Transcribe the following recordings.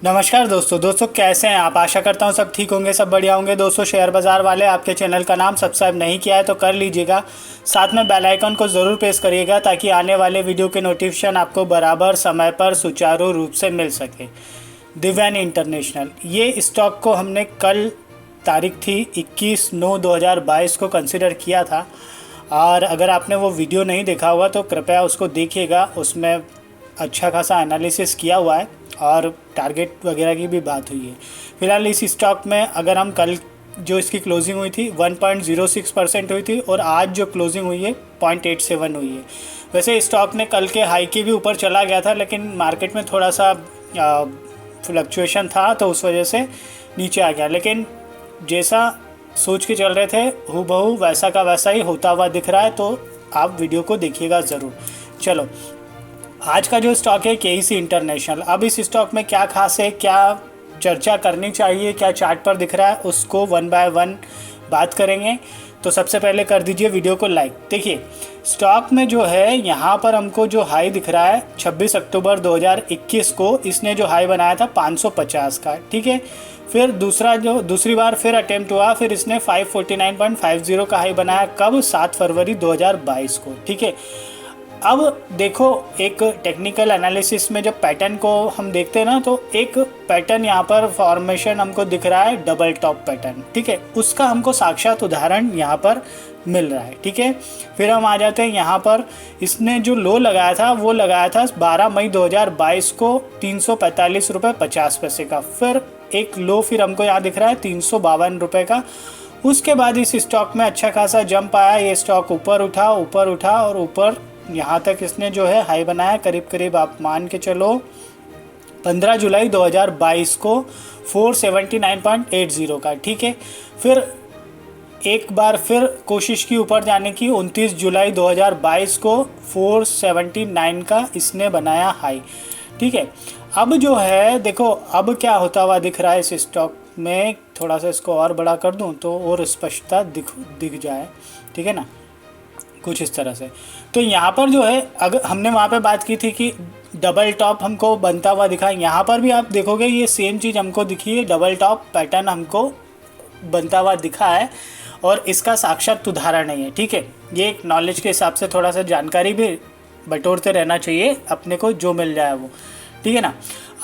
नमस्कार दोस्तों कैसे हैं आप। आशा करता हूं सब ठीक होंगे, सब बढ़िया होंगे। दोस्तों शेयर बाज़ार वाले आपके चैनल का नाम सब्सक्राइब नहीं किया है तो कर लीजिएगा। साथ में बेल आइकन को ज़रूर प्रेस करिएगा ताकि आने वाले वीडियो के नोटिफिकेशन आपको बराबर समय पर सुचारू रूप से मिल सके। दिव्यानी इंटरनेशनल, ये स्टॉक को हमने कल तारीख थी 21/9/2022 को कंसिडर किया था। और अगर आपने वो वीडियो नहीं देखा हुआ तो कृपया उसको देखिएगा, उसमें अच्छा खासा एनालिसिस किया हुआ है और टारगेट वगैरह की भी बात हुई है। फिलहाल इस स्टॉक में अगर हम कल जो इसकी क्लोजिंग हुई थी 1.06% हुई थी और आज जो क्लोजिंग हुई है 0.87 हुई है। वैसे स्टॉक ने कल के हाई के भी ऊपर चला गया था, लेकिन मार्केट में थोड़ा सा फ्लक्चुएशन था तो उस वजह से नीचे आ गया। लेकिन जैसा सोच के चल रहे थे हूबहू वैसा का वैसा ही होता हुआ दिख रहा है, तो आप वीडियो को देखिएगा ज़रूर। चलो, आज का जो स्टॉक है केईसी इंटरनेशनल। अब इस स्टॉक में क्या खास है, क्या चर्चा करनी चाहिए, क्या चार्ट पर दिख रहा है, उसको वन बाय वन बात करेंगे। तो सबसे पहले कर दीजिए वीडियो को लाइक। देखिए स्टॉक में जो है यहाँ पर हमको जो हाई दिख रहा है 26 अक्टूबर 2021 को इसने जो हाई बनाया था 550 का, ठीक है। फिर दूसरी बार फिर अटेम्प्ट हुआ, फिर इसने 549.50 का हाई बनाया, कब? 7 फरवरी 2022 को, ठीक है। अब देखो, एक टेक्निकल एनालिसिस में जब पैटर्न को हम देखते हैं ना, तो एक पैटर्न यहाँ पर फॉर्मेशन हमको दिख रहा है, डबल टॉप पैटर्न, ठीक है। उसका हमको साक्षात उदाहरण यहाँ पर मिल रहा है, ठीक है। फिर हम आ जाते हैं यहाँ पर, इसने जो लो लगाया था वो लगाया था 12 मई 2022 को 345 रुपये 50 पैसे का। फिर एक लो फिर हमको यहाँ दिख रहा है 352 रुपये का। उसके बाद इस स्टॉक में अच्छा खासा जंप आया, ये स्टॉक ऊपर उठा और ऊपर यहाँ तक इसने जो है हाई बनाया, करीब आप मान के चलो 15 जुलाई 2022 को 479.80 का, ठीक है। फिर एक बार फिर कोशिश की ऊपर जाने की, 29 जुलाई 2022 को 479 का इसने बनाया हाई, ठीक है। अब जो है देखो, अब क्या होता हुआ दिख रहा है इस स्टॉक में, थोड़ा सा इसको और बड़ा कर दूं तो और स्पष्टता दिख जाए, ठीक है ना, कुछ इस तरह से। तो यहाँ पर जो है, अगर हमने वहाँ पे बात की थी कि डबल टॉप हमको बनता हुआ दिखा, यहाँ पर भी आप देखोगे ये सेम चीज़ हमको दिखी है, डबल टॉप पैटर्न हमको बनता हुआ दिखा है और इसका साक्षात उदाहरण नहीं है, ठीक है। ये एक नॉलेज के हिसाब से थोड़ा सा जानकारी भी बटोरते रहना चाहिए अपने को, जो मिल जाए वो, ठीक है ना।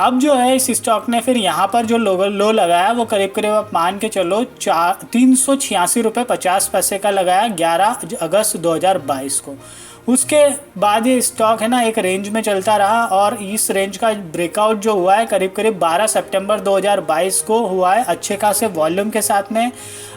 अब जो है इस स्टॉक ने फिर यहाँ पर जो लो लगाया वो करीब आप मान के चलो 386 रुपये 50 पैसे का लगाया 11 अगस्त 2022 को। उसके बाद ये स्टॉक है ना एक रेंज में चलता रहा और इस रेंज का ब्रेकआउट जो हुआ है करीब 12 सितंबर 2022 को हुआ है, अच्छे खासे वॉल्यूम के साथ में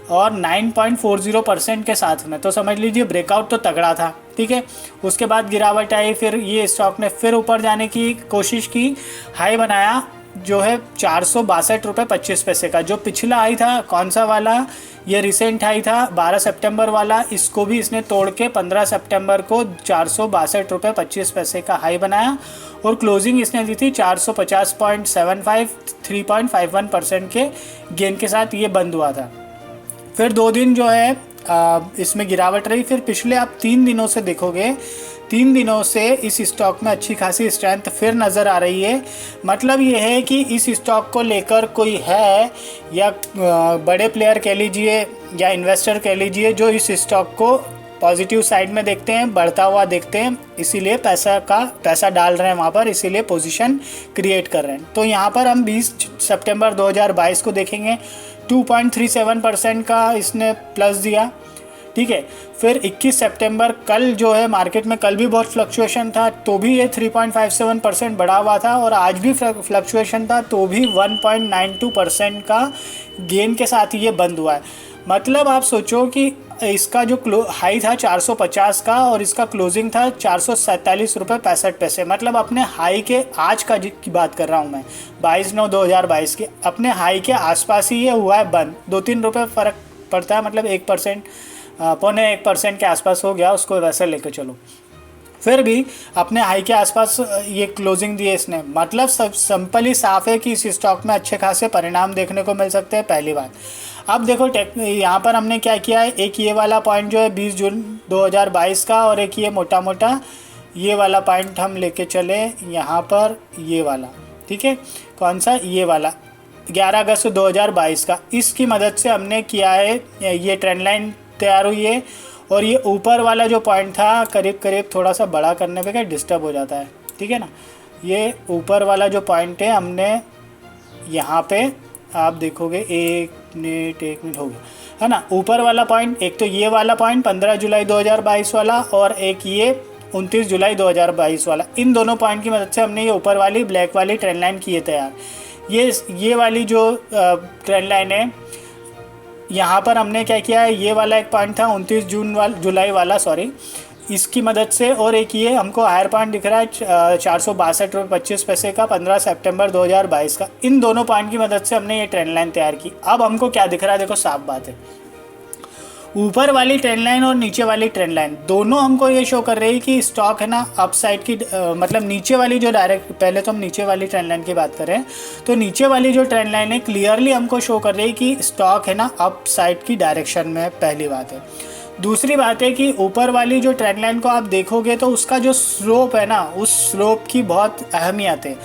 और 9.40% के साथ में। तो समझ लीजिए ब्रेकआउट तो तगड़ा था, ठीक है। उसके बाद गिरावट आई, फिर ये स्टॉक ने फिर ऊपर जाने की कोशिश की, हाई बनाया जो है 462 रुपये 25 पैसे का। जो पिछला हाई था कौन सा वाला, ये रिसेंट हाई था 12 सितंबर वाला, इसको भी इसने तोड़ के 15 सितंबर को 462 रुपये 25 पैसे का हाई बनाया और क्लोजिंग इसने दी थी 450.75, 3.51% के गेन के साथ ये बंद हुआ था। फिर 2 दिन जो है इसमें गिरावट रही। फिर पिछले आप 3 दिनों से देखोगे, 3 दिनों से इस स्टॉक में अच्छी खासी स्ट्रेंथ फिर नज़र आ रही है। मतलब ये है कि इस स्टॉक को लेकर कोई है या बड़े प्लेयर कह लीजिए या इन्वेस्टर कह लीजिए जो इस स्टॉक को पॉजिटिव साइड में देखते हैं, बढ़ता हुआ देखते हैं, इसीलिए पैसा डाल रहे हैं वहाँ पर, इसीलिए पोजीशन क्रिएट कर रहे हैं। तो यहाँ पर हम 20 सितंबर 2022 को देखेंगे, 2.37% का इसने प्लस दिया, ठीक है। फिर 21 सितंबर कल जो है मार्केट में कल भी बहुत फ्लक्चुएशन था तो भी ये 3.57% बढ़ा हुआ था और आज भी फ्लक्चुएशन था तो भी 1.92% का गेन के साथ ये बंद हुआ है। मतलब आप सोचो कि इसका जो हाई था 450 का और इसका क्लोजिंग था 447 रुपये 65 पैसे। मतलब अपने हाई के, आज का की बात कर रहा हूँ मैं, 22/9/2022 के, अपने हाई के आसपास ही ये हुआ है बंद। 2-3 रुपये फ़र्क पड़ता है, मतलब 1%, 0.25% के आसपास हो गया, उसको वैसे लेकर चलो। फिर भी अपने हाई के आसपास ये क्लोजिंग दी है इसने। मतलब सब सिंपल ही साफ है कि इस स्टॉक में अच्छे खासे परिणाम देखने को मिल सकते हैं, पहली बात। अब देखो यहाँ पर हमने क्या किया है, एक ये वाला पॉइंट जो है 20 जून 2022 का और एक ये मोटा ये वाला पॉइंट हम लेके चले यहाँ पर, ये वाला, ठीक है। कौन सा, ये वाला 11 अगस्त 2022 का, इसकी मदद से हमने किया है, ये ट्रेंड लाइन तैयार हुई है। और ये ऊपर वाला जो पॉइंट था करीब करीब, थोड़ा सा बड़ा करने पे क्या डिस्टर्ब हो जाता है, ठीक है ना, ये ऊपर वाला जो पॉइंट है हमने यहाँ पे आप देखोगे 1 मिनट हो गया है ना, ऊपर वाला पॉइंट, एक तो ये वाला पॉइंट 15 जुलाई 2022 वाला और एक ये 29 जुलाई 2022 वाला, इन दोनों पॉइंट की मदद से हमने ये ऊपर वाली ब्लैक वाली ट्रेंड लाइन की है तैयार। ये वाली जो ट्रेंड लाइन है, यहाँ पर हमने क्या किया है, ये वाला एक पॉइंट था 29 जुलाई वाला, सॉरी, इसकी मदद से, और एक ये हमको हायर पॉइंट दिख रहा है 462.25 का 15 सितंबर 2022 का, इन दोनों पॉइंट की मदद से हमने ये ट्रेंड लाइन तैयार की। अब हमको क्या दिख रहा है, देखो साफ बात है, ऊपर वाली ट्रेंड लाइन और नीचे वाली ट्रेंड लाइन दोनों हमको ये शो कर रही है कि स्टॉक है ना अपसाइड की, मतलब नीचे वाली जो डायरेक्ट, पहले तो हम नीचे वाली ट्रेंड लाइन की बात करें तो नीचे वाली जो ट्रेंड लाइन है क्लियरली हमको शो कर रही है कि स्टॉक है ना अपसाइड की डायरेक्शन में है, पहली बात है। दूसरी बात है कि ऊपर वाली जो ट्रेंड लाइन को आप देखोगे तो उसका जो स्लोप है ना, उस स्लोप की बहुत अहमियत है।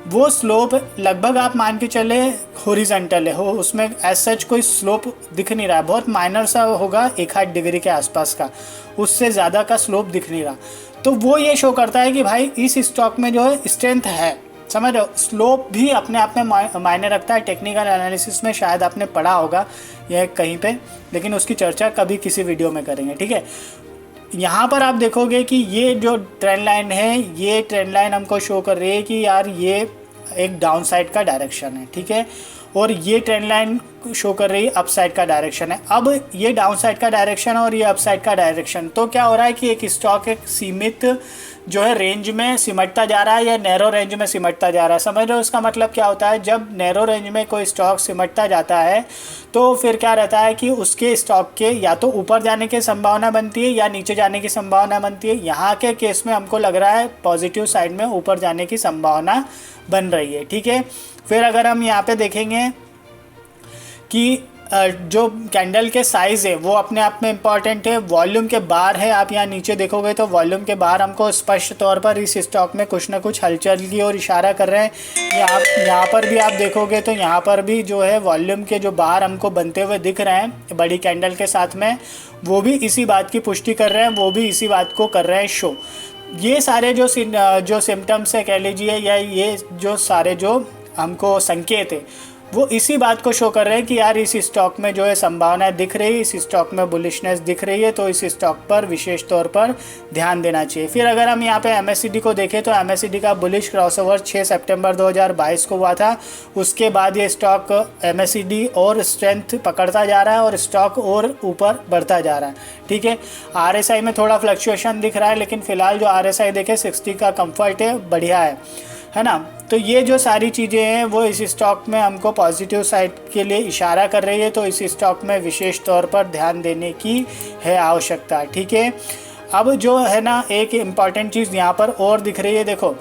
वो स्लोप लगभग आप मान के चले हॉरिजॉन्टल है, हो उसमें एज सच कोई स्लोप दिख नहीं रहा, बहुत माइनर सा होगा 1-8 डिग्री के आसपास का, उससे ज़्यादा का स्लोप दिख नहीं रहा। तो वो ये शो करता है कि भाई इस स्टॉक में जो है स्ट्रेंथ है, समझ रहे हो। स्लोप भी अपने आप में मायने रखता है, टेक्निकल एनालिसिस में शायद आपने पढ़ा होगा यह कहीं पे, लेकिन उसकी चर्चा कभी किसी वीडियो में करेंगे, ठीक है। यहाँ पर आप देखोगे कि ये जो ट्रेंड लाइन है, ये ट्रेंड लाइन हमको शो कर रही है कि यार ये एक डाउन साइड का डायरेक्शन है, ठीक है, और ये ट्रेंड लाइन शो कर रही है अप साइड का डायरेक्शन है। अब ये डाउन साइड का डायरेक्शन और ये अप साइड का डायरेक्शन, तो क्या हो रहा है कि एक स्टॉक एक सीमित जो है रेंज में सिमटता जा रहा है या नैरो रेंज में सिमटता जा रहा है, समझ रहे हो। इसका मतलब क्या होता है, जब नैरो रेंज में कोई स्टॉक सिमटता जाता है तो फिर क्या रहता है कि उसके स्टॉक के या तो ऊपर जाने की संभावना बनती है या नीचे जाने की संभावना बनती है। यहाँ के केस में हमको लग रहा है पॉजिटिव साइड में ऊपर जाने की संभावना बन रही है, ठीक है। फिर अगर हम यहाँ पे देखेंगे कि जो कैंडल के साइज़ है वो अपने आप में इम्पॉर्टेंट है। वॉल्यूम के बाहर है, आप यहाँ नीचे देखोगे तो वॉल्यूम के बाहर हमको स्पष्ट तौर पर इस स्टॉक में कुछ ना कुछ हलचल की ओर इशारा कर रहे हैं। यहाँ पर भी आप देखोगे तो यहाँ पर भी जो है वॉल्यूम के जो बाहर हमको बनते हुए दिख रहे हैं बड़ी कैंडल के साथ में, वो भी इसी बात की पुष्टि कर रहे हैं, वो भी इसी बात को कर रहे हैं शो। ये सारे जो सिम्टम्स है कह लीजिए, या ये जो सारे जो हमको संकेत है वो इसी बात को शो कर रहे हैं कि यार इस स्टॉक में जो है संभावनाएं दिख रही है, इस स्टॉक में बुलिशनेस दिख रही है, तो इस स्टॉक पर विशेष तौर पर ध्यान देना चाहिए। फिर अगर हम यहाँ पे MACD को देखें तो MACD का बुलिश क्रॉसओवर 6 सितंबर 2022 को हुआ था। उसके बाद ये स्टॉक MACD और स्ट्रेंथ पकड़ता जा रहा है और स्टॉक और ऊपर बढ़ता जा रहा है, ठीक है। RSI में थोड़ा फ्लक्चुएशन दिख रहा है, लेकिन फिलहाल जो RSI देखे 60 का कंफर्ट है, बढ़िया है ना। तो ये जो सारी चीज़ें हैं वो इस स्टॉक में हमको पॉजिटिव साइड के लिए इशारा कर रही है, तो इस स्टॉक में विशेष तौर पर ध्यान देने की है आवश्यकता, ठीक है। अब जो है ना एक इम्पॉर्टेंट चीज़ यहाँ पर और दिख रही है, देखो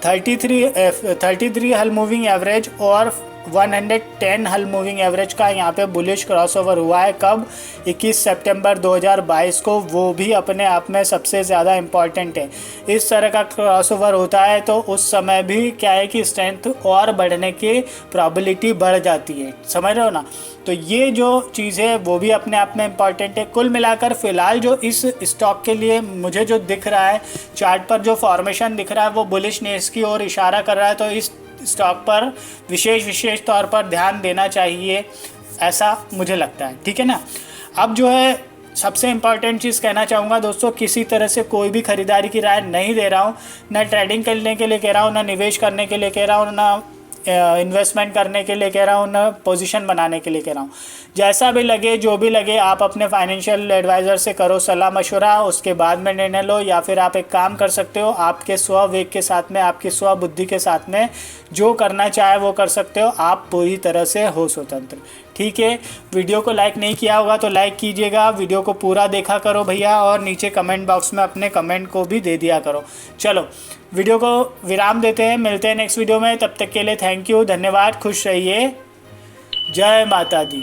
33 हल मूविंग एवरेज और 110 हल मूविंग एवरेज का यहाँ पे बुलिश क्रॉसओवर हुआ है। कब? 21 सितंबर 2022 को, वो भी अपने आप में सबसे ज़्यादा इम्पॉर्टेंट है। इस तरह का क्रॉसओवर होता है तो उस समय भी क्या है कि स्ट्रेंथ और बढ़ने की प्रोबेबिलिटी बढ़ जाती है, समझ रहे हो ना। तो ये जो चीज़ है वो भी अपने आप में इम्पॉर्टेंट है। कुल मिलाकर फ़िलहाल जो इस स्टॉक के लिए मुझे जो दिख रहा है चार्ट पर, जो फॉर्मेशन दिख रहा है वो बुलिशनेस की ओर इशारा कर रहा है, तो इस स्टॉक पर विशेष तौर पर ध्यान देना चाहिए, ऐसा मुझे लगता है, ठीक है ना। अब जो है सबसे इम्पॉर्टेंट चीज़ कहना चाहूँगा दोस्तों, किसी तरह से कोई भी ख़रीदारी की राय नहीं दे रहा हूँ, ना ट्रेडिंग करने के लिए कह रहा हूँ, ना निवेश करने के लिए कह रहा हूँ, ना इन्वेस्टमेंट करने के लिए कह रहा हूँ, ना पोजीशन बनाने के लिए कह रहा हूँ। जैसा भी लगे, जो भी लगे, आप अपने फाइनेंशियल एडवाइज़र से करो सलाह मशवरा, उसके बाद में निर्णय लो। या फिर आप एक काम कर सकते हो, आपके स्वविवेक के साथ में, आपकी स्वबुद्धि के साथ में जो करना चाहे वो कर सकते हो, आप पूरी तरह से हो स्वतंत्र, ठीक है। वीडियो को लाइक नहीं किया होगा तो लाइक कीजिएगा, वीडियो को पूरा देखा करो भैया, और नीचे कमेंट बॉक्स में अपने कमेंट को भी दे दिया करो। चलो वीडियो को विराम देते हैं, मिलते हैं नेक्स्ट वीडियो में, तब तक के लिए थैंक यू, धन्यवाद, खुश रहिए, जय माता दी।